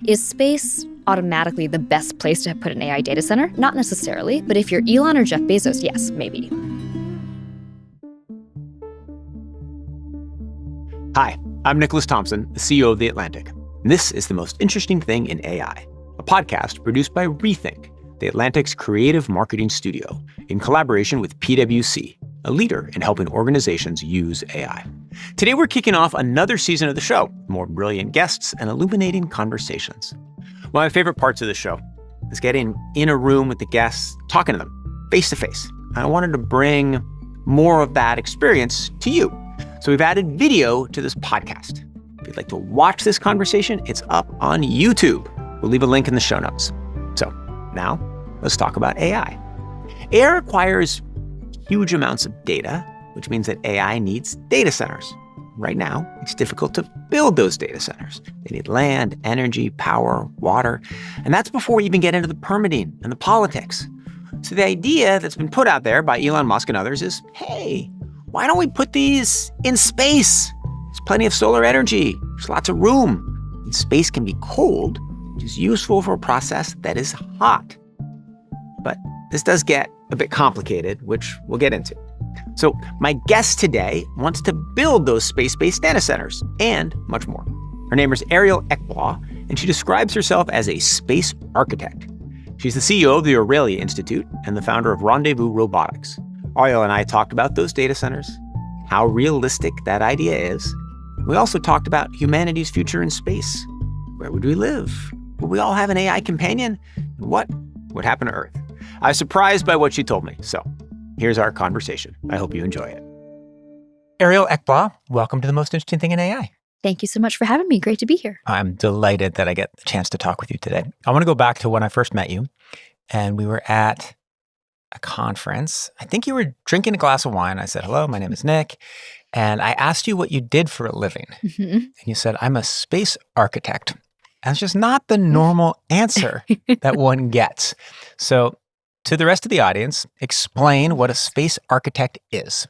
Is space automatically the best place to put an AI data center? Not necessarily, but if you're Elon or Jeff Bezos, yes, maybe. Hi, I'm Nicholas Thompson, the CEO of The Atlantic. And this is The Most Interesting Thing in AI, a podcast produced by Rethink, The Atlantic's creative marketing studio, in collaboration with PwC, a leader in helping organizations use AI. Today, we're kicking off another season of the show, more brilliant guests and illuminating conversations. One of my favorite parts of the show is getting in a room with the guests, talking to them face to face. And I wanted to bring more of that experience to you. So we've added video to this podcast. If you'd like to watch this conversation, it's up on YouTube. We'll leave a link in the show notes. So now let's talk about AI. AI requires huge amounts of data, which means that AI needs data centers. Right now, it's difficult to build those data centers. They need land, energy, power, water, and that's before we even get into the permitting and the politics. So the idea that's been put out there by Elon Musk and others is, hey, why don't we put these in space? There's plenty of solar energy. There's lots of room. And space can be cold, which is useful for a process that is hot. But this does get a bit complicated, which we'll get into. So my guest today wants to build those space-based data centers and much more. Her name is Ariel Ekblaw, and she describes herself as a space architect. She's the CEO of the Aurelia Institute and the founder of Rendezvous Robotics. Ariel and I talked about those data centers, how realistic that idea is. We also talked about humanity's future in space. Where would we live? Will we all have an AI companion? And what would happen to Earth? I was surprised by what she told me, so here's our conversation. I hope you enjoy it. Ariel Ekblaw, welcome to The Most Interesting Thing in AI. Thank you so much for having me. Great to be here. I'm delighted that I get the chance to talk with you today. I want to go back to when I first met you, and we were at a conference. I think you were drinking a glass of wine. I said, hello, my name is Nick. And I asked you what you did for a living. Mm-hmm. And you said, I'm a space architect. And it's just not the normal answer that one gets. So to the rest of the audience, explain what a space architect is.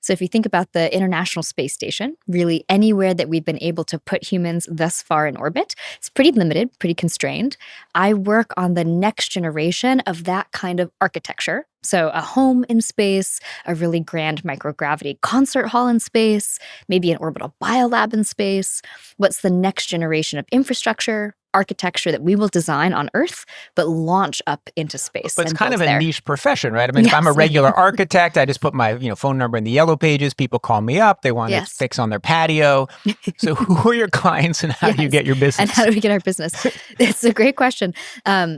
So if you think about the International Space Station, really anywhere that we've been able to put humans thus far in orbit, it's pretty limited, pretty constrained. I work on the next generation of that kind of architecture. So a home in space, a really grand microgravity concert hall in space, maybe an orbital biolab in space. What's the next generation of infrastructure, architecture that we will design on Earth, but launch up into space? But it's kind of a niche profession, right? I mean, yes. If I'm a regular architect, I just put my phone number in the yellow pages. People call me up. They want to fix on their patio. So who are your clients and how do you get your business? And how do we get our business? It's a great question.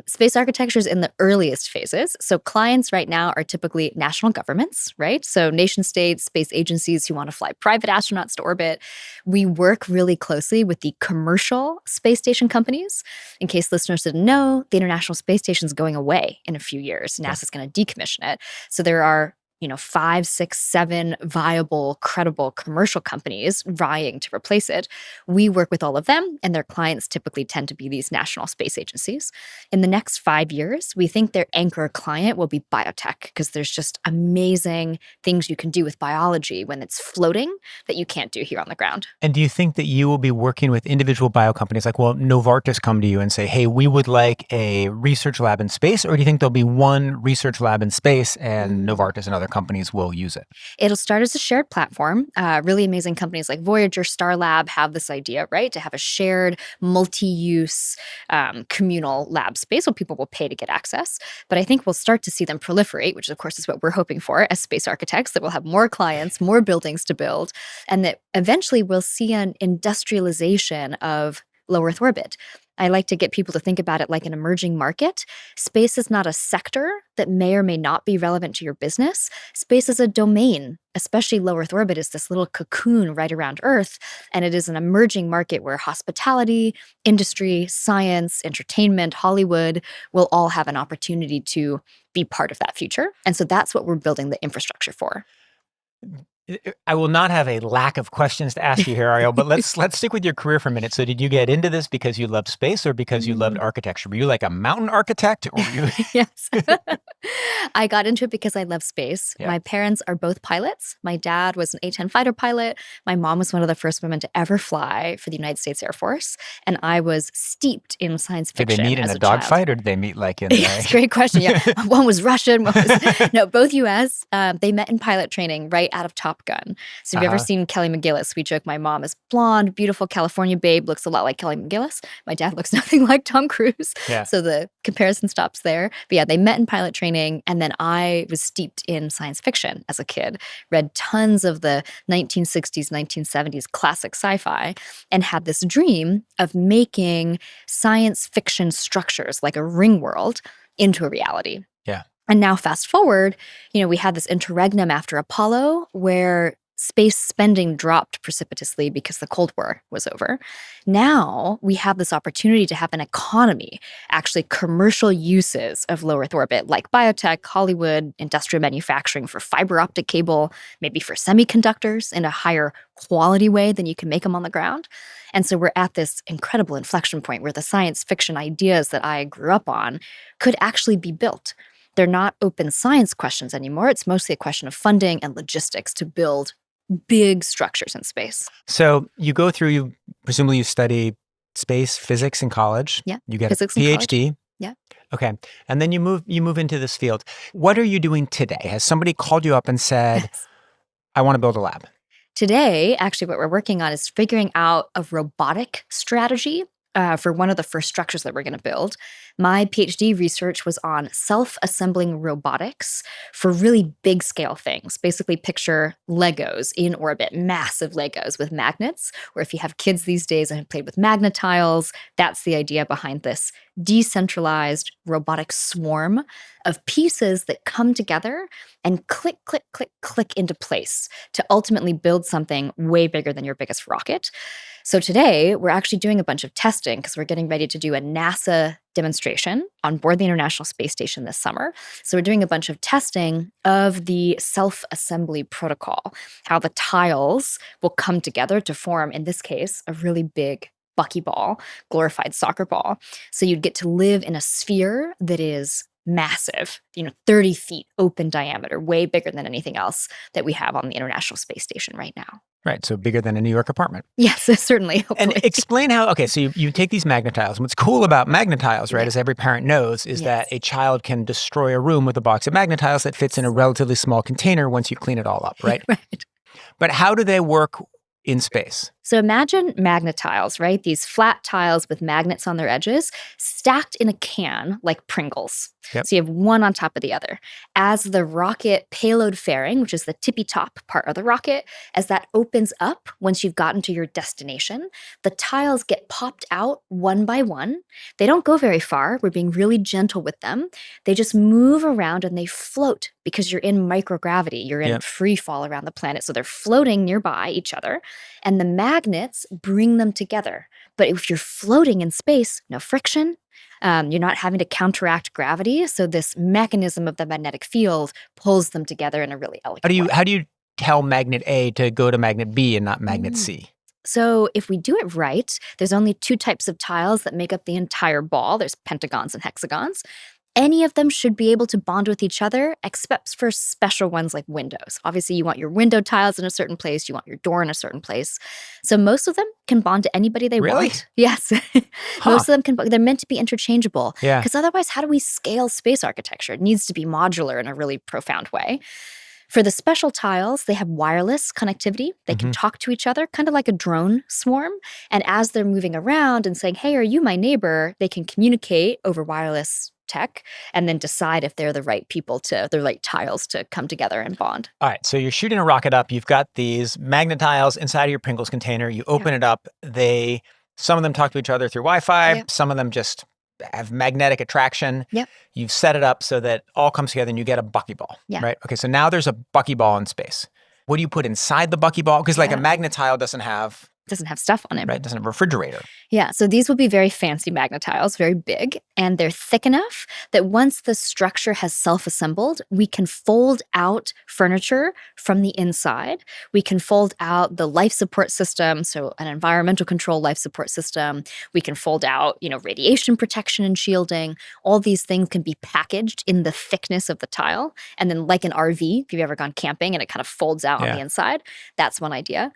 Space architecture is in the earliest phases. So clients right now are typically national governments, right? So nation states, space agencies who want to fly private astronauts to orbit. We work really closely with the commercial space station companies. In case listeners didn't know, the International Space Station is going away in a few years. NASA's going to decommission it. So there are 5, 6, 7 viable, credible commercial companies vying to replace it. We work with all of them, and their clients typically tend to be these national space agencies. In the next 5 years, we think their anchor client will be biotech, because there's just amazing things you can do with biology when it's floating that you can't do here on the ground. And do you think that you will be working with individual bio companies like, Novartis come to you and say, hey, we would like a research lab in space? Or do you think there'll be one research lab in space and Novartis and other companies will use it? It'll start as a shared platform. Really amazing companies like Voyager, Starlab have this idea, right? To have a shared multi-use communal lab space where people will pay to get access. But I think we'll start to see them proliferate, which of course is what we're hoping for as space architects, that we'll have more clients, more buildings to build, and that eventually we'll see an industrialization of low Earth orbit. I like to get people to think about it like an emerging market. Space is not a sector that may or may not be relevant to your business. Space is a domain, especially low Earth orbit is this little cocoon right around Earth. And it is an emerging market where hospitality, industry, science, entertainment, Hollywood will all have an opportunity to be part of that future. And so that's what we're building the infrastructure for. I will not have a lack of questions to ask you here, Ariel, but let's stick with your career for a minute. So did you get into this because you loved space or because you loved architecture? Were you like a mountain architect? Or were you... Yes. I got into it because I love space. Yeah. My parents are both pilots. My dad was an A-10 fighter pilot. My mom was one of the first women to ever fly for the United States Air Force. And I was steeped in science Did they fiction meet in as a a child. dogfight, or did they meet like in Yes, great question. Yeah, one was Russian, one was no, both U.S. They met in pilot training right out of Top Gun. So have you ever seen Kelly McGillis? We joke my mom is blonde, beautiful California babe, looks a lot like Kelly McGillis. My dad looks nothing like Tom Cruise. Yeah. So the comparison stops there. But yeah, they met in pilot training, and then I was steeped in science fiction as a kid. Read tons of the 1960s, 1970s classic sci-fi, and had this dream of making science fiction structures like a ring world into a reality. Yeah. And now fast forward, we had this interregnum after Apollo where space spending dropped precipitously because the Cold War was over. Now we have this opportunity to have an economy, actually commercial uses of low Earth orbit, like biotech, Hollywood, industrial manufacturing for fiber optic cable, maybe for semiconductors in a higher quality way than you can make them on the ground. And so we're at this incredible inflection point where the science fiction ideas that I grew up on could actually be built. They're not open science questions anymore. It's mostly a question of funding and logistics to build big structures in space. So presumably you study space physics in college. Yeah. You get Physics a in PhD. college. Yeah. Okay. And then you move into this field. What are you doing today? Has somebody called you up and said, Yes. I want to build a lab? Today, actually, what we're working on is figuring out a robotic strategy for one of the first structures that we're going to build. My PhD research was on self-assembling robotics for really big scale things. Basically, picture Legos in orbit, massive Legos with magnets, or if you have kids these days and have played with Magna-Tiles, that's the idea behind this decentralized robotic swarm of pieces that come together and click, click, click, click into place to ultimately build something way bigger than your biggest rocket. So today, we're actually doing a bunch of testing because we're getting ready to do a NASA demonstration on board the International Space Station this summer. So we're doing a bunch of testing of the self-assembly protocol, how the tiles will come together to form, in this case, a really big buckyball, glorified soccer ball. So you'd get to live in a sphere that is massive, 30 feet open diameter, way bigger than anything else that we have on the International Space Station right now. Right. So bigger than a New York apartment. Yes, certainly. Hopefully. And explain how, so you take these Magna-Tiles. And what's cool about Magna-Tiles, right, as every parent knows, is that a child can destroy a room with a box of Magna-Tiles that fits in a relatively small container once you clean it all up, right? Right. But how do they work in space? So imagine Magna-Tiles, right? These flat tiles with magnets on their edges stacked in a can like Pringles. Yep. So you have one on top of the other. As the rocket payload fairing, which is the tippy top part of the rocket, as that opens up once you've gotten to your destination, the tiles get popped out one by one. They don't go very far. We're being really gentle with them. They just move around and they float because you're in microgravity. You're in free fall around the planet. So they're floating nearby each other. And the magnets bring them together. But if you're floating in space, no friction, you're not having to counteract gravity. So this mechanism of the magnetic field pulls them together in a really elegant way. How do you tell magnet A to go to magnet B and not magnet C? So if we do it right, there's only two types of tiles that make up the entire ball. There's pentagons and hexagons. Any of them should be able to bond with each other, except for special ones like windows. Obviously, you want your window tiles in a certain place. You want your door in a certain place. So most of them can bond to anybody they want. Yes. Most of them can. They're meant to be interchangeable. Yeah. Because otherwise, how do we scale space architecture? It needs to be modular in a really profound way. For the special tiles, they have wireless connectivity. They can talk to each other, kind of like a drone swarm. And as they're moving around and saying, hey, are you my neighbor? They can communicate over wireless tech and then decide if they're the right the right tiles to come together and bond. All right. So you're shooting a rocket up. You've got these Magna-Tiles inside of your Pringles container. You open it up. Some of them talk to each other through Wi-Fi. Yep. Some of them just have magnetic attraction. Yep. You've set it up so that all comes together and you get a buckyball, right? Okay, so now there's a buckyball in space. What do you put inside the buckyball? Because like a Magna-Tile doesn't have doesn't have stuff on it. Right, it doesn't have a refrigerator. Yeah, so these will be very fancy Magna-Tiles, very big, and they're thick enough that once the structure has self-assembled, we can fold out furniture from the inside. We can fold out the life support system, so an environmental control life support system. We can fold out, radiation protection and shielding. All these things can be packaged in the thickness of the tile. And then like an RV, if you've ever gone camping and it kind of folds out on the inside, that's one idea.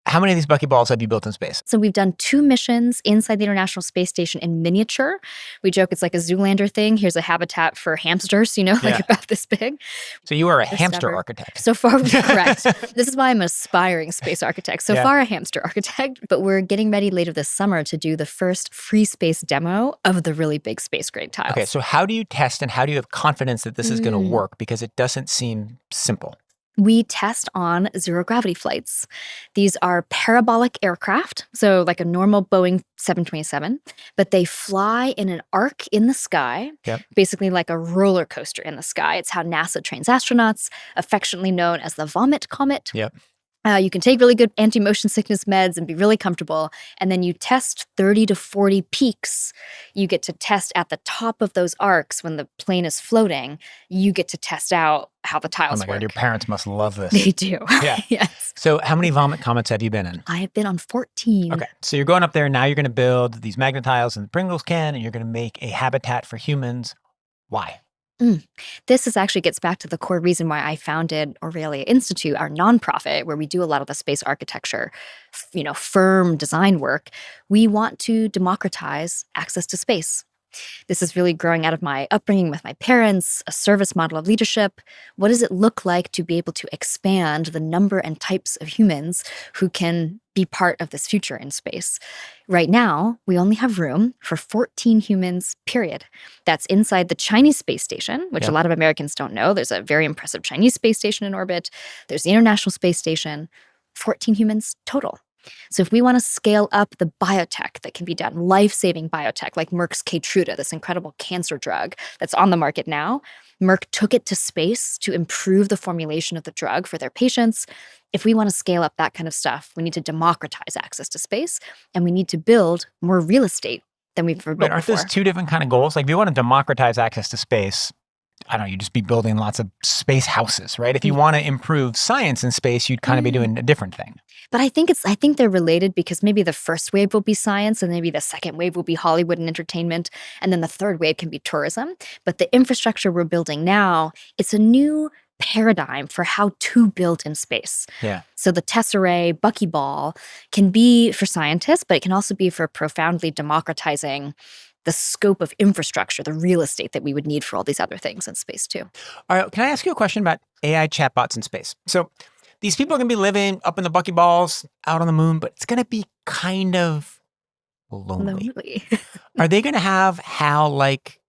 How many of these buckyballs have you built in space? So we've done 2 missions inside the International Space Station in miniature. We joke it's like a Zoolander thing. Here's a habitat for hamsters, like about this big. So you are a hamster architect. So far, correct. This is why I'm an aspiring space architect. So far, a hamster architect. But we're getting ready later this summer to do the first free space demo of the really big space-grade tiles. Okay, so how do you test and how do you have confidence that this is going to work? Because it doesn't seem simple. We test on zero-gravity flights. These are parabolic aircraft, so like a normal Boeing 727, but they fly in an arc in the sky, basically like a roller coaster in the sky. It's how NASA trains astronauts, affectionately known as the vomit comet. You can take really good anti-motion sickness meds and be really comfortable. And then you test 30 to 40 peaks. You get to test at the top of those arcs when the plane is floating. You get to test out how the tiles work. Oh my God, your parents must love this. They do. Yeah. Yes. So how many vomit comets have you been in? I have been on 14. Okay. So you're going up there. Now you're going to build these Magna-Tiles and the Pringles can, and you're going to make a habitat for humans. Why? This actually gets back to the core reason why I founded Aurelia Institute, our nonprofit, where we do a lot of the space architecture, firm design work. We want to democratize access to space. This is really growing out of my upbringing with my parents, a service model of leadership. What does it look like to be able to expand the number and types of humans who can be part of this future in space? Right now, we only have room for 14 humans, period. That's inside the Chinese space station, which a lot of Americans don't know. There's a very impressive Chinese space station in orbit. There's the International Space Station. 14 humans total. So if we want to scale up the biotech that can be done, life-saving biotech like Merck's Keytruda, this incredible cancer drug that's on the market now, Merck took it to space to improve the formulation of the drug for their patients. If we want to scale up that kind of stuff, we need to democratize access to space, and we need to build more real estate than we've ever built But aren't before. those two different kind of goals? Like if you want to democratize access to space, I don't know, you just be building lots of space houses, right? If you want to improve science in space, you'd kind of be doing a different thing. But I think they're related because maybe the first wave will be science and maybe the second wave will be Hollywood and entertainment. And then the third wave can be tourism. But the infrastructure we're building now, it's a new paradigm for how to build in space. Yeah. So the Tesserae buckyball can be for scientists, but it can also be for profoundly democratizing the scope of infrastructure, the real estate that we would need for all these other things in space too. All right, can I ask you a question about AI chatbots in space? So these people are going to be living up in the buckyballs out on the moon, but it's going to be kind of lonely. Are they going to have HAL-like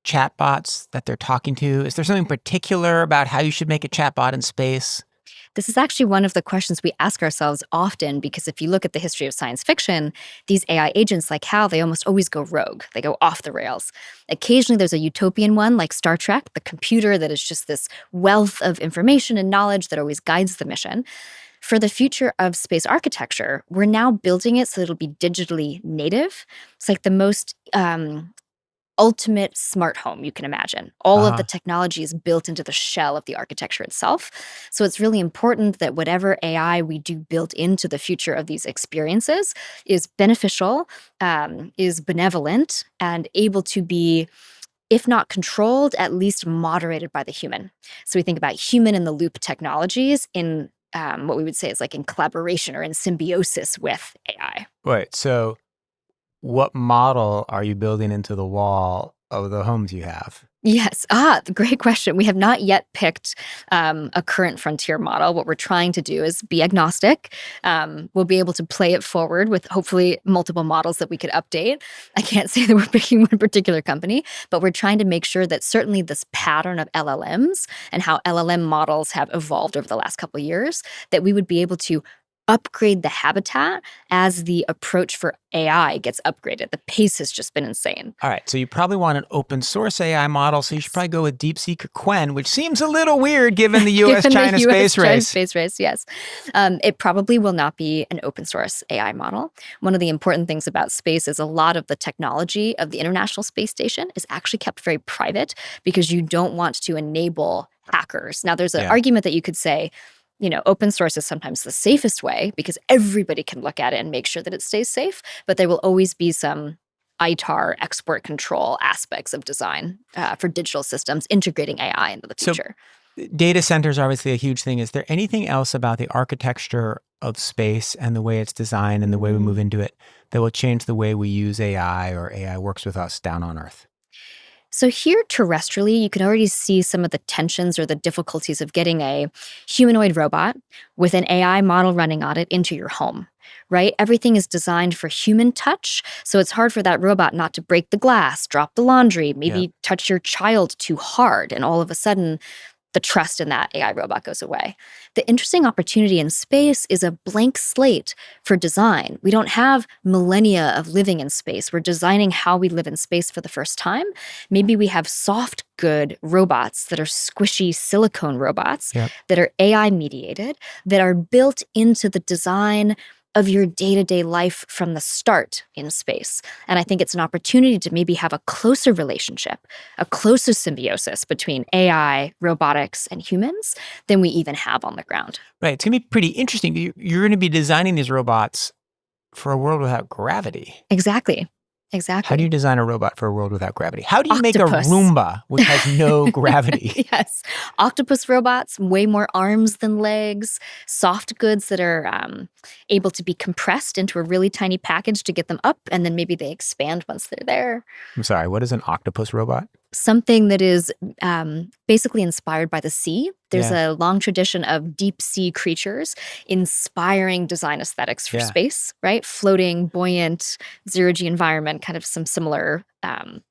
chatbots that they're talking to? Is there something particular about how you should make a chatbot in space? This is actually one of the questions we ask ourselves often, because if you look at the history of science fiction, these AI agents like HAL, they almost always go rogue. They go off the rails. Occasionally there's a utopian one like Star Trek, the computer that is just this wealth of information and knowledge that always guides the mission. For the future of space architecture, we're now building it so that it'll be digitally native. It's like the most ultimate smart home you can imagine. All of the technology is built into the shell of the architecture itself. So it's really important that whatever AI we do build into the future of these experiences is beneficial, is benevolent, and able to be, if not controlled, at least moderated by the human. So we think about human-in-the-loop technologies in what we would say is like in collaboration or in symbiosis with AI. Right. So what model are you building into the wall of the homes you have? Yes. Great question. We have not yet picked a current frontier model. What we're trying to do is be agnostic. We'll be able to play it forward with hopefully multiple models that we could update. I can't say that we're picking one particular company, but we're trying to make sure that certainly this pattern of LLMs and how LLM models have evolved over the last couple of years, that we would be able to upgrade the habitat as the approach for AI gets upgraded. The pace has just been insane. All right, so you probably want an open source AI model, so you should probably go with DeepSeek or Qwen, which seems a little weird given the U.S.-China space race. Space race, yes. It probably will not be an open source AI model. One of the important things about space is a lot of the technology of the International Space Station is actually kept very private because you don't want to enable hackers. Now, there's an argument that you could say, open source is sometimes the safest way because everybody can look at it and make sure that it stays safe, but there will always be some ITAR export control aspects of design for digital systems integrating AI into the future. So, data centers are obviously a huge thing. Is there anything else about the architecture of space and the way it's designed and the way we move into it that will change the way we use AI or AI works with us down on Earth? So here terrestrially, you can already see some of the tensions or the difficulties of getting a humanoid robot with an AI model running on it into your home, right? Everything is designed for human touch, so it's hard for that robot not to break the glass, drop the laundry, maybe touch your child too hard, and all of a sudden, the trust in that AI robot goes away. The interesting opportunity in space is a blank slate for design. We don't have millennia of living in space. We're designing how we live in space for the first time. Maybe we have soft good robots that are squishy silicone robots that are AI mediated, that are built into the design of your day-to-day life from the start in space. And I think it's an opportunity to maybe have a closer relationship, a closer symbiosis between AI, robotics, and humans than we even have on the ground. Right. It's going to be pretty interesting. You're going to be designing these robots for a world without gravity. Exactly. How do you design a robot for a world without gravity? How do you make a Octopus. Roomba which has no gravity? Yes. Octopus robots, way more arms than legs, soft goods that are able to be compressed into a really tiny package to get them up, and then maybe they expand once they're there. I'm sorry, what is an octopus robot? Something that is basically inspired by the sea. There's a long tradition of deep sea creatures inspiring design aesthetics for space, right? Floating, buoyant, zero-G environment, kind of some similar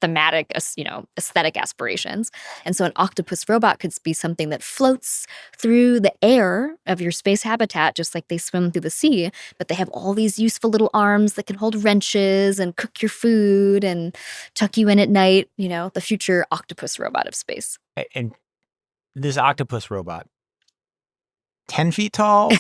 thematic, aesthetic aspirations. And so an octopus robot could be something that floats through the air of your space habitat, just like they swim through the sea, but they have all these useful little arms that can hold wrenches and cook your food and tuck you in at night, the future octopus robot of space. And this octopus robot, 10 feet tall,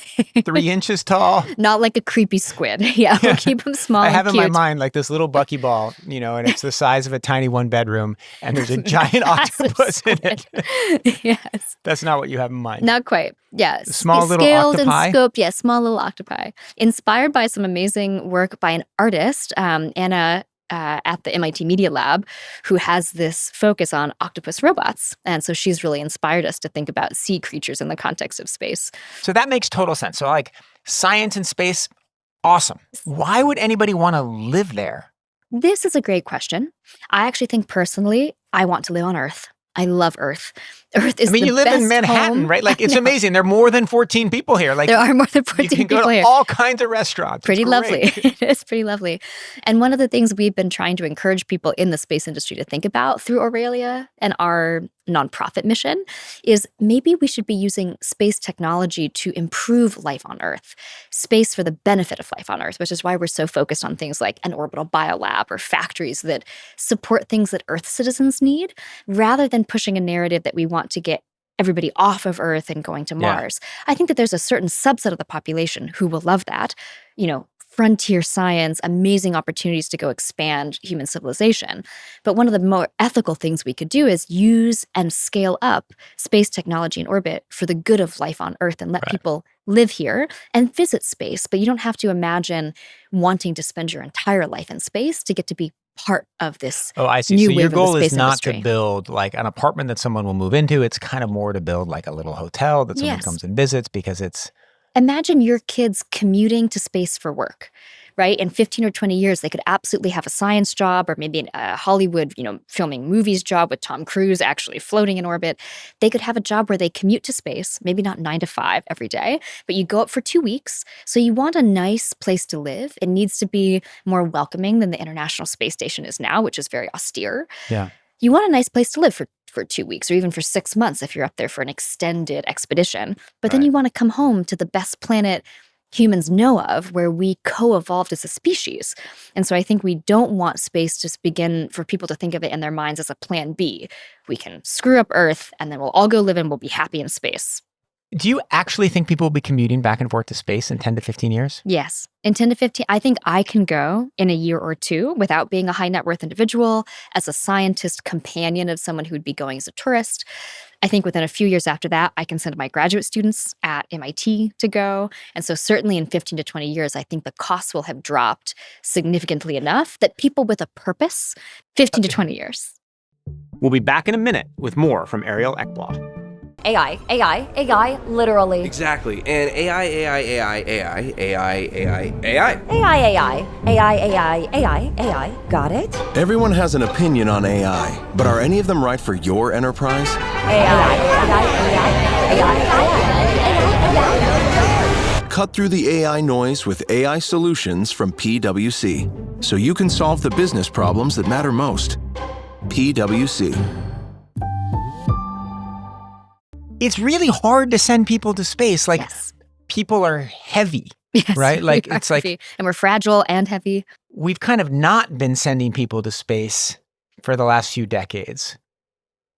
3 inches tall. Not like a creepy squid. Yeah, we'll keep them small. I have and in cute. my mind like this little buckyball, and it's the size of a tiny one-bedroom, and there's a giant octopus in it. Yes. That's not what you have in mind. Not quite. Yeah. Small little scaled octopi? and scoped. Yeah, small little octopi. Inspired by some amazing work by an artist, Anna at the MIT Media Lab, who has this focus on octopus robots. And so she's really inspired us to think about sea creatures in the context of space. So that makes total sense. So science and space, awesome. Why would anybody want to live there? This is a great question. I actually think personally, I want to live on Earth. I love Earth. Earth is you live in Manhattan, home. right? It's amazing. There are more than 14 people here. There are more than 14 people here. You can go to all kinds of restaurants. Pretty lovely. It's pretty lovely. And one of the things we've been trying to encourage people in the space industry to think about through Aurelia and our nonprofit mission is maybe we should be using space technology to improve life on Earth, space for the benefit of life on Earth, which is why we're so focused on things like an orbital biolab or factories that support things that Earth citizens need, rather than pushing a narrative that we want to get everybody off of Earth and going to Mars. I think that there's a certain subset of the population who will love that. Frontier science, amazing opportunities to go expand human civilization. But one of the more ethical things we could do is use and scale up space technology in orbit for the good of life on Earth and let people live here and visit space. But you don't have to imagine wanting to spend your entire life in space to get to be part of this new wave of the space industry. Oh, I see. So your goal is not to build an apartment that someone will move into. It's kind of more to build a little hotel that someone comes and visits because it's... Imagine your kids commuting to space for work, right? In 15 or 20 years, they could absolutely have a science job or maybe a Hollywood, filming movies job with Tom Cruise actually floating in orbit. They could have a job where they commute to space, maybe not 9 to 5 every day, but you go up for 2 weeks. So you want a nice place to live. It needs to be more welcoming than the International Space Station is now, which is very austere. Yeah. You want a nice place to live for 2 weeks or even for 6 months if you're up there for an extended expedition. But then you want to come home to the best planet humans know of where we co-evolved as a species. And so I think we don't want space to begin for people to think of it in their minds as a plan B. We can screw up Earth and then we'll all go live and we'll be happy in space. Do you actually think people will be commuting back and forth to space in 10 to 15 years? Yes. In 10 to 15, I think I can go in a year or two without being a high net worth individual, as a scientist companion of someone who would be going as a tourist. I think within a few years after that, I can send my graduate students at MIT to go. And so certainly in 15 to 20 years, I think the costs will have dropped significantly enough that people with a purpose, 15 to 20 years. We'll be back in a minute with more from Ariel Ekblaw. AI, literally. Exactly. And AI. Got it? Everyone has an opinion on AI, but are any of them right for your enterprise? AI. Cut through the AI noise with AI solutions from PwC, so you can solve the business problems that matter most. PwC. It's really hard to send people to space. Like, Yes. people are heavy, Yes, right? Like, we are it's like heavy. And we're fragile and heavy. we've kind of not been sending people to space for the last few decades.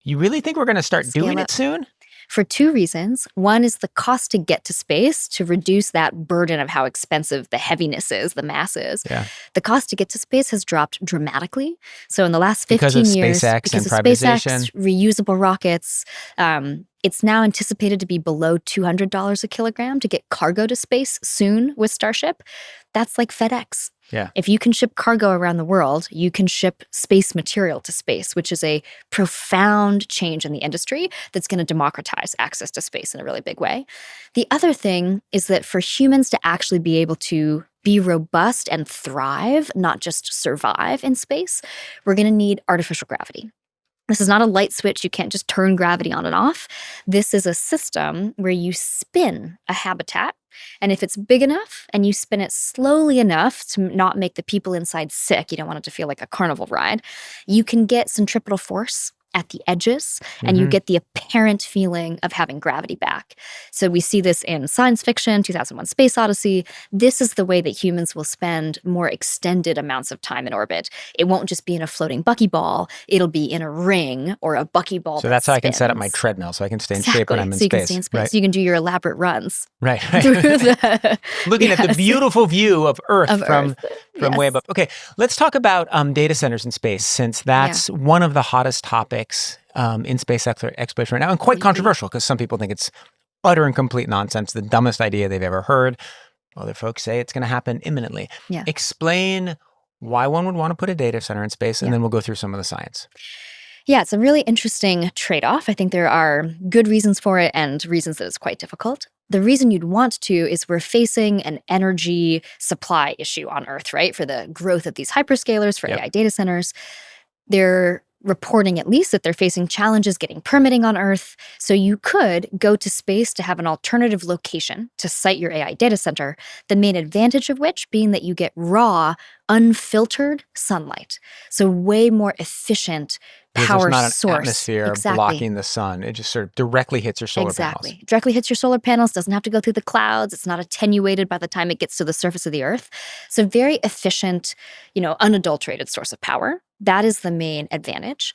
You really think we're going to start Scale doing up. it soon? For two reasons. One is the cost to get to space, to reduce that burden of how expensive the heaviness is, the mass is. Yeah. The cost to get to space has dropped dramatically. So in the last 15 Because of years, SpaceX because and of privatization. SpaceX, reusable rockets, it's now anticipated to be below $200 a kilogram to get cargo to space soon with Starship. That's like FedEx. Yeah. If you can ship cargo around the world, you can ship space material to space, which is a profound change in the industry that's going to democratize access to space in a really big way. The other thing is that for humans to actually be able to be robust and thrive, not just survive in space, we're going to need artificial gravity. This is not a light switch. You can't just turn gravity on and off. This is a system where you spin a habitat. And if it's big enough and you spin it slowly enough to not make the people inside sick, you don't want it to feel like a carnival ride, you can get centripetal force at the edges, and you get the apparent feeling of having gravity back. So we see this in science fiction, 2001 Space Odyssey. This is the way that humans will spend more extended amounts of time in orbit. It won't just be in a floating buckyball. It'll be in a ring or a buckyball. So that's how I can set up spins. my treadmill so I can stay in shape when I'm in so you space. can stay in space. Right. You can do your elaborate runs. Right. Through the, Looking at the Yes. beautiful view of Earth Of from Earth. way Yes. above. Okay, let's talk about data centers in space, since that's one of the hottest topics in space exploration right now, and quite controversial because some people think it's utter and complete nonsense, the dumbest idea they've ever heard. Other folks say it's going to happen imminently. Yeah. Explain why one would want to put a data center in space, and then we'll go through some of the science. Yeah, it's a really interesting trade-off. I think there are good reasons for it and reasons that it's quite difficult. The reason you'd want to is we're facing an energy supply issue on Earth, right? For the growth of these hyperscalers, for AI data centers. They're reporting at least that they're facing challenges getting permitting on Earth. So you could go to space to have an alternative location to site your AI data center, the main advantage of which being that you get raw, unfiltered sunlight. So way more efficient Because power there's not an source. atmosphere Exactly. blocking the sun. It just sort of directly hits your solar Exactly. panels. Directly hits your solar panels, doesn't have to go through the clouds. It's not attenuated by the time it gets to the surface of the Earth. So very efficient, unadulterated source of power. That is the main advantage.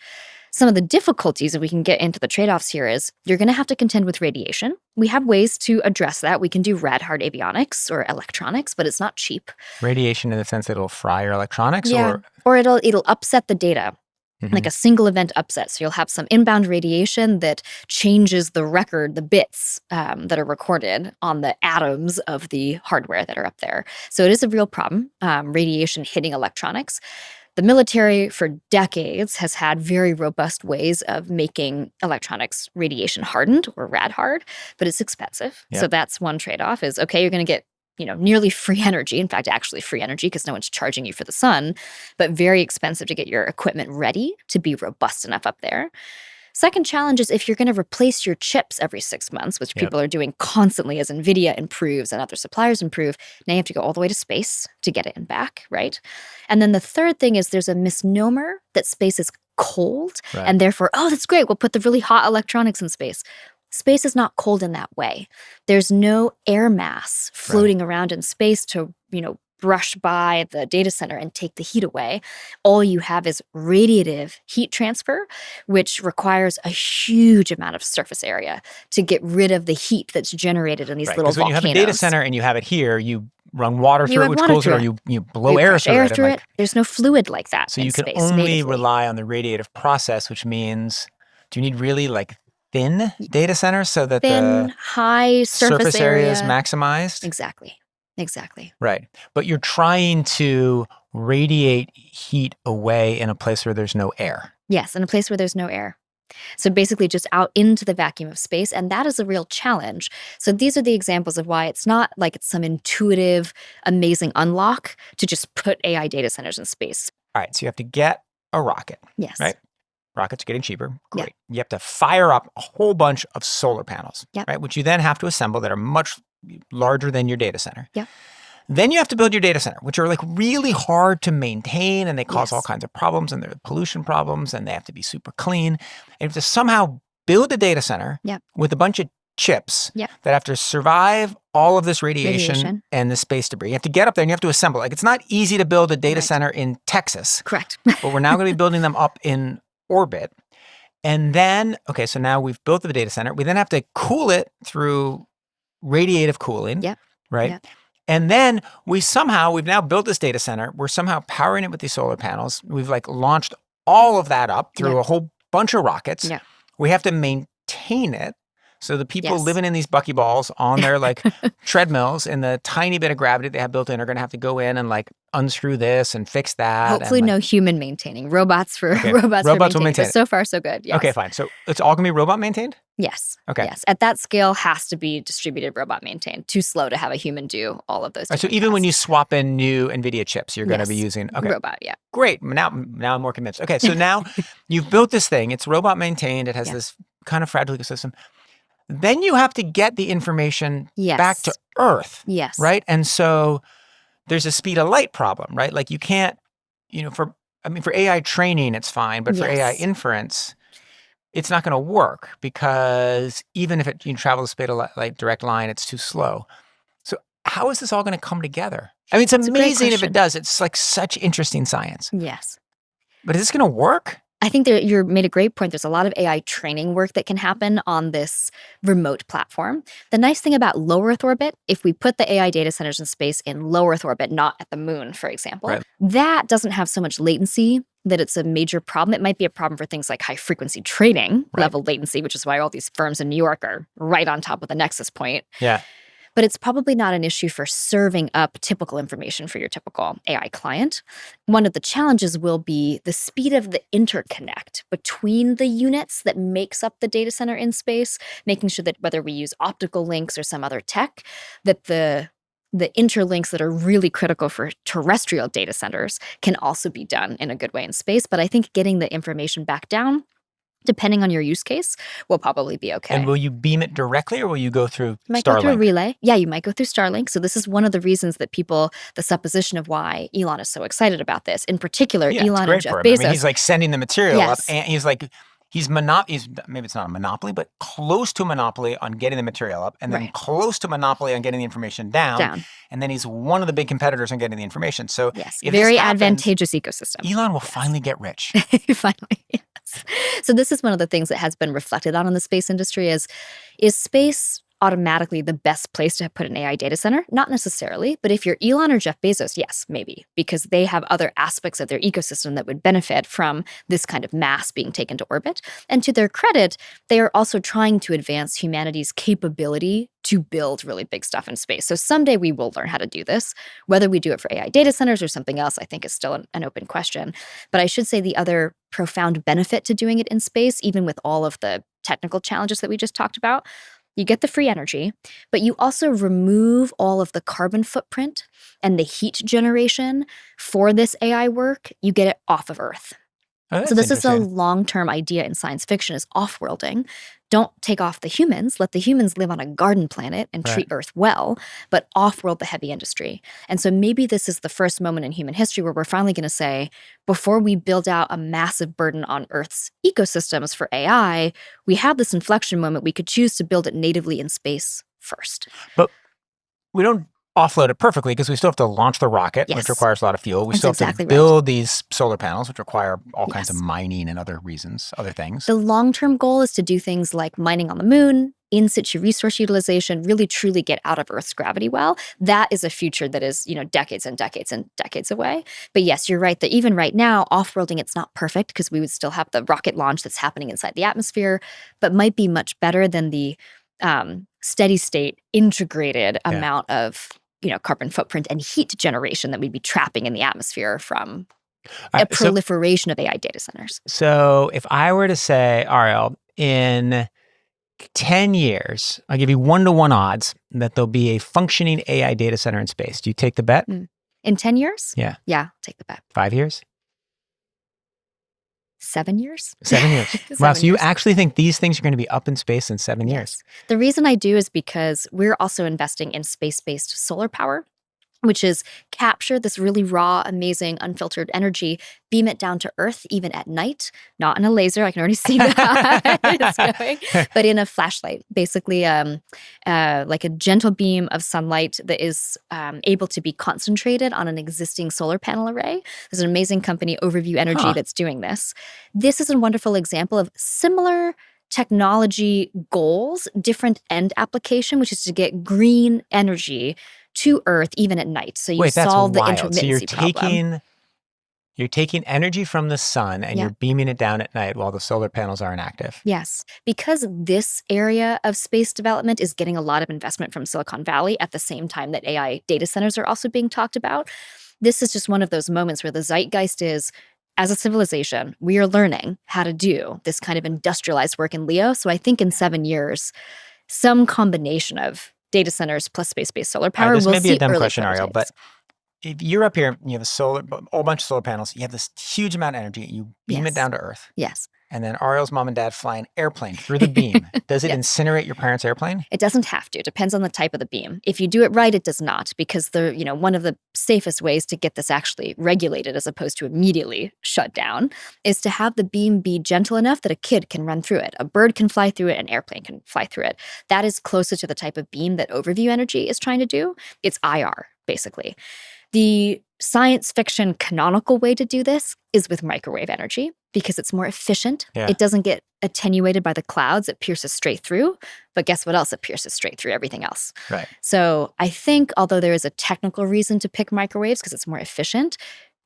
Some of the difficulties, if we can get into the trade-offs here, is you're going to have to contend with radiation. We have ways to address that. We can do rad-hard avionics or electronics, but it's not cheap. Radiation in the sense that it'll fry your electronics? Or it'll upset the data. Like a single event upset. So you'll have some inbound radiation that changes the record, the bits that are recorded on the atoms of the hardware that are up there. So it is a real problem, radiation hitting electronics. The military for decades has had very robust ways of making electronics radiation hardened or rad hard, but it's expensive. Yep. So that's one trade-off is, okay, you're going to get nearly free energy. In fact, actually free energy because no one's charging you for the sun, but very expensive to get your equipment ready to be robust enough up there. Second challenge is if you're going to replace your chips every 6 months, which people are doing constantly as NVIDIA improves and other suppliers improve, now you have to go all the way to space to get it and back, right? And then the third thing is there's a misnomer that space is cold Right. and therefore, oh, that's great, we'll put the really hot electronics in space. Space is not cold in that way. There's no air mass floating around in space to, brush by the data center and take the heat away. All you have is radiative heat transfer, which requires a huge amount of surface area to get rid of the heat that's generated in these little Because when volcanoes. you have a data center and you have it here, you run water You through it, run which water cools it, through or it. you blow You air push through air it. through it. There's no fluid like that So in you can space, only natively. rely on the radiative process, which means, do you need really thin data centers so that Thin, the high surface area is area. maximized? Exactly. Right. But you're trying to radiate heat away in a place where there's no air. Yes, in a place where there's no air. So basically just out into the vacuum of space, and that is a real challenge. So these are the examples of why it's not like it's some intuitive, amazing unlock to just put AI data centers in space. All right, so you have to get a rocket. Yes. Right? Rockets are getting cheaper. Yeah. Great. You have to fire up a whole bunch of solar panels, Yep. right? Which you then have to assemble that are much larger than your data center. Yep. Then you have to build your data center, which are really hard to maintain, and they cause all Yes. kinds of problems, and there are pollution problems, and they have to be super clean. And you have to somehow build a data center Yep. with a bunch of chips Yep. that have to survive all of this radiation Radiation. and the space debris. You have to get up there and you have to assemble. It's not easy to build a data Right. center in Texas, Correct. but we're now going to be building them up in orbit. And then, so now we've built the data center. We then have to cool it through radiative cooling, Yep. right? Yep. And then we've now built this data center. We're somehow powering it with these solar panels. We've launched all of that up through Yep. a whole bunch of rockets. Yep. We have to maintain it. So the people Yes. living in these buckyballs on their treadmills in the tiny bit of gravity they have built in are going to have to go in and unscrew this and fix that. Hopefully and, no human maintaining. Robots for Okay, robots robots for will maintaining. maintain But it. so far so good. Yes. Okay, fine. So it's all going to be robot maintained? Yes. Okay. Yes. At that scale has to be distributed robot maintained. Too slow to have a human do all of those. So different even when you tasks. swap in new NVIDIA chips, you're going to be Yes. using robot, yeah. Great. Now I'm more convinced. Okay, so now you've built this thing. It's robot maintained. It has Yeah. this kind of fragile ecosystem. Then you have to get the information Yes. back to Earth, Yes. right? And so there's a speed of light problem, right? You can't, for AI training, it's fine, but for AI Yes. inference, it's not going to work because even if you travel the speed of light direct line, it's too slow. So how is this all going to come together? It's a great amazing if it question. does. It's such interesting science. Yes. But is this going to work? I think you made a great point. There's a lot of AI training work that can happen on this remote platform. The nice thing about low Earth orbit, if we put the AI data centers in space in low Earth orbit, not at the moon, for example, Right. that doesn't have so much latency that it's a major problem. It might be a problem for things like high frequency trading Right. level latency, which is why all these firms in New York are right on top of the nexus point. Yeah. But it's probably not an issue for serving up typical information for your typical AI client. One of the challenges will be the speed of the interconnect between the units that makes up the data center in space, making sure that whether we use optical links or some other tech, that the interlinks that are really critical for terrestrial data centers can also be done in a good way in space. But I think getting the information back down, depending on your use case, will probably be okay. And will you beam it directly or will you go through You might go through a Starlink? relay. Yeah, you might go through Starlink. So this is one of the reasons that the supposition of why Elon is so excited about this. In particular, Yeah, it's Elon great and Jeff for him. Bezos. He's sending the material up, Yes. and he's maybe it's not a monopoly, but close to a monopoly on getting the material up, and then Right. close to monopoly on getting the information down. And then he's one of the big competitors on getting the information. So Yes, if very this happens, advantageous ecosystem. Elon will finally get rich. Finally, yes. So this is one of the things that has been reflected on in the space industry is space automatically the best place to put an AI data center? Not necessarily, but if you're Elon or Jeff Bezos, yes, maybe, because they have other aspects of their ecosystem that would benefit from this kind of mass being taken to orbit. And to their credit, they are also trying to advance humanity's capability to build really big stuff in space. So someday we will learn how to do this. Whether we do it for AI data centers or something else, I think is still an open question. But I should say the other profound benefit to doing it in space, even with all of the technical challenges that we just talked about, you get the free energy, but you also remove all of the carbon footprint and the heat generation for this AI work. You get it off of Earth. Oh, that's So this is a interesting. long-term idea in science fiction is off-worlding. Don't take off the humans. Let the humans live on a garden planet and treat Right. Earth well, but off-world the heavy industry. And so maybe this is the first moment in human history where we're finally going to say, before we build out a massive burden on Earth's ecosystems for AI, we have this inflection moment. We could choose to build it natively in space first. But we don't offload it perfectly because we still have to launch the rocket, which Yes. requires a lot of fuel. We That's still have exactly to right. build these solar panels, which require all kinds of Yes. mining and other reasons, other things. The long-term goal is to do things like mining on the moon, in situ resource utilization, really truly get out of Earth's gravity well. That is a future that is, decades and decades and decades away. But yes, you're right that even right now, off-worlding, it's not perfect because we would still have the rocket launch that's happening inside the atmosphere, but might be much better than the steady state integrated amount of carbon footprint and heat generation that we'd be trapping in the atmosphere from a proliferation of AI data centers. So if I were to say, Ariel, in 10 years, I'll give you 1-to-1 odds that there'll be a functioning AI data center in space. Do you take the bet? In 10 years? Yeah. Yeah, I'll take the bet. 5 years? 7 years? 7 years. Wow, so you actually think these things are going to be up in space in 7 years? The reason I do is because we're also investing in space-based solar power, which is capture this really raw, amazing, unfiltered energy, beam it down to Earth, even at night, not in a laser. I can already see that it's going, but in a flashlight, basically like a gentle beam of sunlight that is able to be concentrated on an existing solar panel array. There's an amazing company, Overview Energy, that's doing this. This is a wonderful example of similar technology goals, different end application, which is to get green energy to Earth even at night. So you solve the intermittency problem. You're taking energy from the sun and you're beaming it down at night while the solar panels are inactive. Yes, because this area of space development is getting a lot of investment from Silicon Valley at the same time that AI data centers are also being talked about. This is just one of those moments where the zeitgeist is, as a civilization, we are learning how to do this kind of industrialized work in LEO. So I think in 7 years, some combination of data centers plus space-based solar power will see This may be a dumb early question, Ariel, prototypes. but if you're up here, you have a whole bunch of solar panels, you have this huge amount of energy, you beam it down to Earth. Yes. And then Ariel's mom and dad fly an airplane through the beam. Does it incinerate your parents' airplane? It doesn't have to. It depends on the type of the beam. If you do it right, it does not, because one of the safest ways to get this actually regulated as opposed to immediately shut down is to have the beam be gentle enough that a kid can run through it. A bird can fly through it, an airplane can fly through it. That is closer to the type of beam that Overview Energy is trying to do. It's IR, basically. The science fiction canonical way to do this is with microwave energy because it's more efficient. It doesn't get attenuated by the clouds. It pierces straight through. But guess what else? It pierces straight through everything else. Right. So I think although there is a technical reason to pick microwaves because it's more efficient,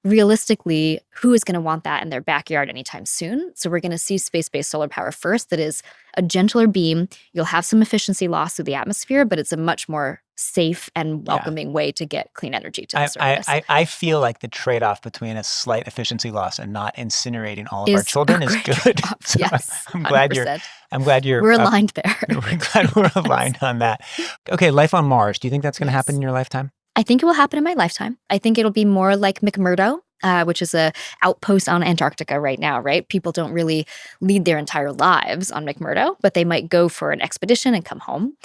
realistically, who is going to want that in their backyard anytime soon? So we're going to see space-based solar power first that is a gentler beam. You'll have some efficiency loss through the atmosphere, but it's a much more safe and welcoming way to get clean energy to the surface. I feel like the trade-off between a slight efficiency loss and not incinerating all of our children is good. So yes, I'm glad you're we're aligned there. We're glad we're aligned on that. Okay, life on Mars. Do you think that's going to happen in your lifetime? I think it will happen in my lifetime. I think it'll be more like McMurdo, which is a outpost on Antarctica right now, right? People don't really lead their entire lives on McMurdo, but they might go for an expedition and come home.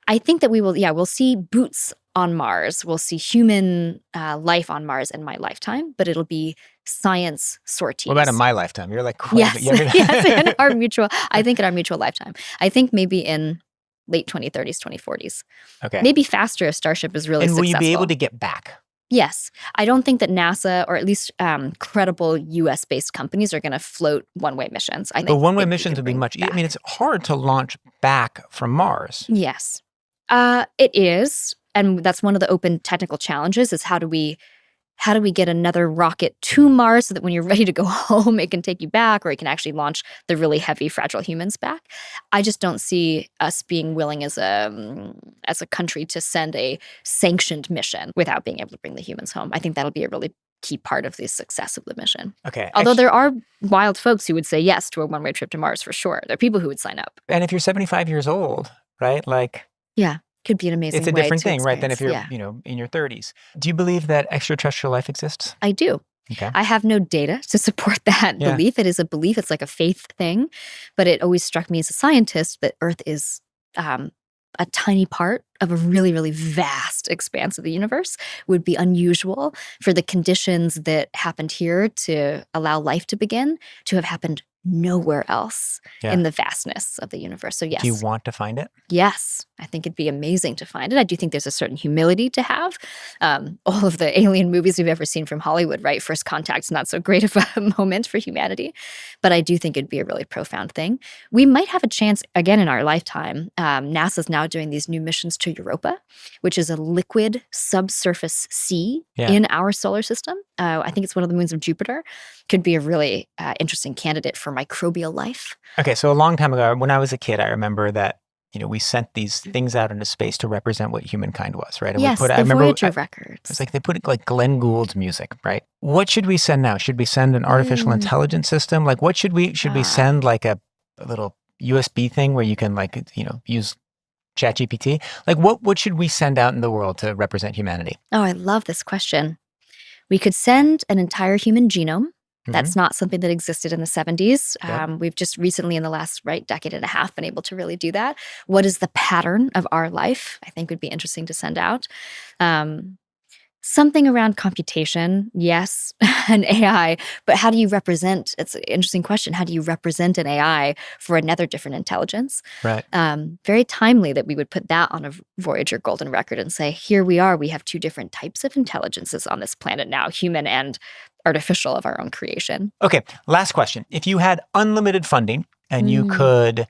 I think that we'll see boots on Mars. We'll see human life on Mars in my lifetime, but it'll be science sorties. What about in my lifetime? You're like, yes, yes, in our mutual lifetime. I think maybe in late 2030s, 2040s. Okay. Maybe faster if Starship is really successful. And will you be able to get back? Yes. I don't think that NASA or at least credible US-based companies are going to float one-way missions. But one-way missions would be much easier. I mean, it's hard to launch back from Mars. Yes. It is. And that's one of the open technical challenges is how do we get another rocket to Mars so that when you're ready to go home, it can take you back or it can actually launch the really heavy, fragile humans back. I just don't see us being willing as a country to send a sanctioned mission without being able to bring the humans home. I think that'll be a really key part of the success of the mission. Okay. Although there are wild folks who would say yes to a one-way trip to Mars for sure. There are people who would sign up. And if you're 75 years old, right? Like, yeah. Could be an amazing it's a way different to thing, right, than if you're, experience. in your 30s. Do you believe that extraterrestrial life exists? I do. Okay. I have no data to support that Yeah. belief. It is a belief. It's like a faith thing. But it always struck me as a scientist that Earth is a tiny part of a really, really vast expanse of the universe. Would be unusual for the conditions that happened here to allow life to begin to have happened nowhere else Yeah. in the vastness of the universe. So yes. Do you want to find it? Yes, I think it'd be amazing to find it. I do think there's a certain humility to have. All of the alien movies we've ever seen from Hollywood, right? First Contact's not so great of a moment for humanity, but I do think it'd be a really profound thing. We might have a chance again in our lifetime. NASA's now doing these new missions to Europa, which is a liquid subsurface sea in our solar system. I think it's one of the moons of Jupiter. Could be a really interesting candidate for microbial life. Okay, so a long time ago, when I was a kid, I remember that we sent these things out into space to represent what humankind was, right? And yes, we put, the I remember, Voyager records. It's like they put like Glenn Gould's music, right? What should we send now? Should we send an artificial intelligence system? Like, what should we send like a little USB thing where you can use ChatGPT? Like, what should we send out in the world to represent humanity? Oh, I love this question. We could send an entire human genome. That's not something that existed in the 70s. We've just recently, in the last decade and a half, been able to really do that. What is the pattern of our life? I think would be interesting to send out. Something around computation, yes, and AI, but how do you represent? It's an interesting question. How do you represent an AI for another different intelligence? Right. Very timely that we would put that on a Voyager golden record and say, here we are. We have two different types of intelligences on this planet now, human and artificial of our own creation. Okay, last question. If you had unlimited funding and you could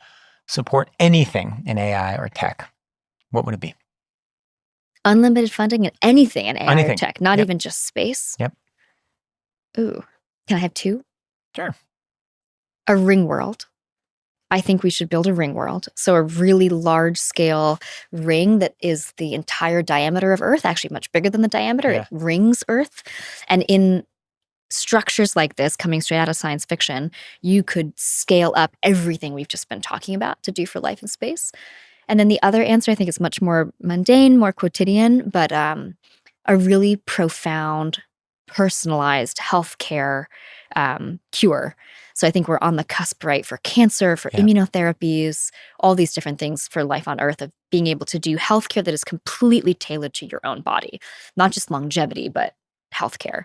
support anything in AI or tech, what would it be? Unlimited funding and anything in AI Anything. or tech, not even just space. Yep. Ooh, can I have two? Sure. A ring world. I think we should build a ring world. So a really large scale ring that is the entire diameter of Earth, actually much bigger than the diameter. Yeah. It rings Earth. And in structures like this, coming straight out of science fiction, you could scale up everything we've just been talking about to do for life in space. And then the other answer, I think, is much more mundane, more quotidian, but a really profound, personalized healthcare cure. So I think we're on the cusp, right, for cancer, for immunotherapies, all these different things for life on Earth, of being able to do healthcare that is completely tailored to your own body, not just longevity, but healthcare.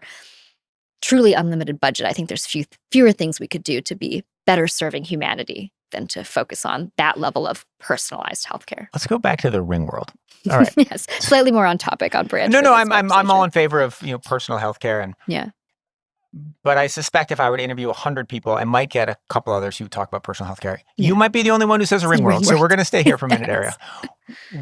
Truly unlimited budget. I think there's fewer things we could do to be better serving humanity than to focus on that level of personalized healthcare. Let's go back to the ring world. All right. Yes, slightly more on topic, on brand. No, I'm all in favor of personal healthcare, and but I suspect if I were to interview 100 people, I might get a couple others who talk about personal healthcare. You might be the only one who says a ring world, so we're going to stay here for a minute, Ariel.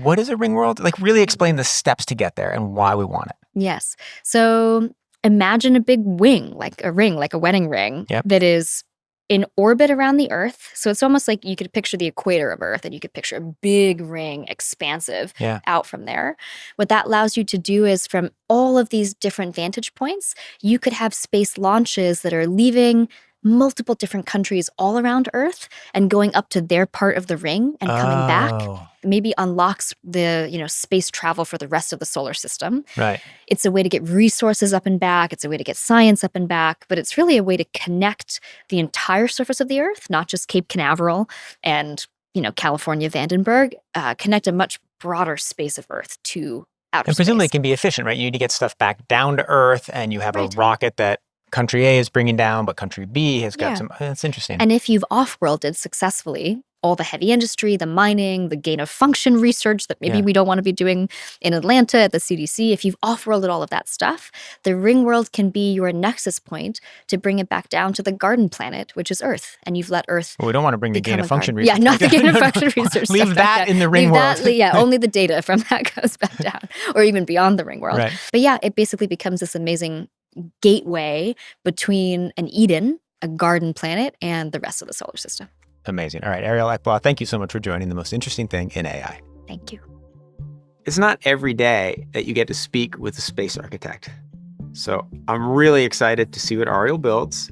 What is a ring world? Like, really explain the steps to get there and why we want it. Yes. So imagine a big wing, like a ring, like a wedding ring, that is in orbit around the Earth. So it's almost like you could picture the equator of Earth, and you could picture a big ring, expansive, out from there. What that allows you to do is, from all of these different vantage points, you could have space launches that are leaving multiple different countries all around Earth and going up to their part of the ring and coming back. Maybe unlocks the space travel for the rest of the solar system. Right. It's a way to get resources up and back. It's a way to get science up and back. But it's really a way to connect the entire surface of the Earth, not just Cape Canaveral and California, Vandenberg. Connect a much broader space of Earth to outer and presumably space. It can be efficient, right? You need to get stuff back down to Earth, and you have a rocket that country A is bringing down, but country B has got some. That's interesting. And if you've off-worlded successfully, all the heavy industry, the mining, the gain of function research that maybe we don't want to be doing in Atlanta at the CDC, if you've off-worlded all of that stuff, the ring world can be your nexus point to bring it back down to the garden planet, which is Earth. And you've let Earth we don't want to bring the gain of function research. Yeah, not the gain of function research. Leave that in the ring world. Only the data from that goes back down, or even beyond the ring world. Right. But it basically becomes this amazing gateway between an Eden, a garden planet, and the rest of the solar system. Amazing. All right, Ariel Ekblaw, thank you so much for joining the most interesting thing in AI. Thank you. It's not every day that you get to speak with a space architect. So I'm really excited to see what Ariel builds.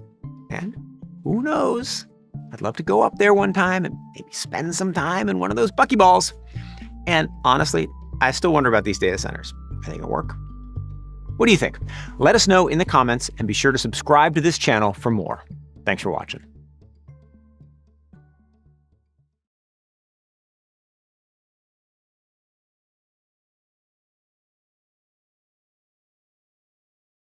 And who knows? I'd love to go up there one time and maybe spend some time in one of those buckyballs. And honestly, I still wonder about these data centers. Are they going to work? What do you think? Let us know in the comments and be sure to subscribe to this channel for more. Thanks for watching.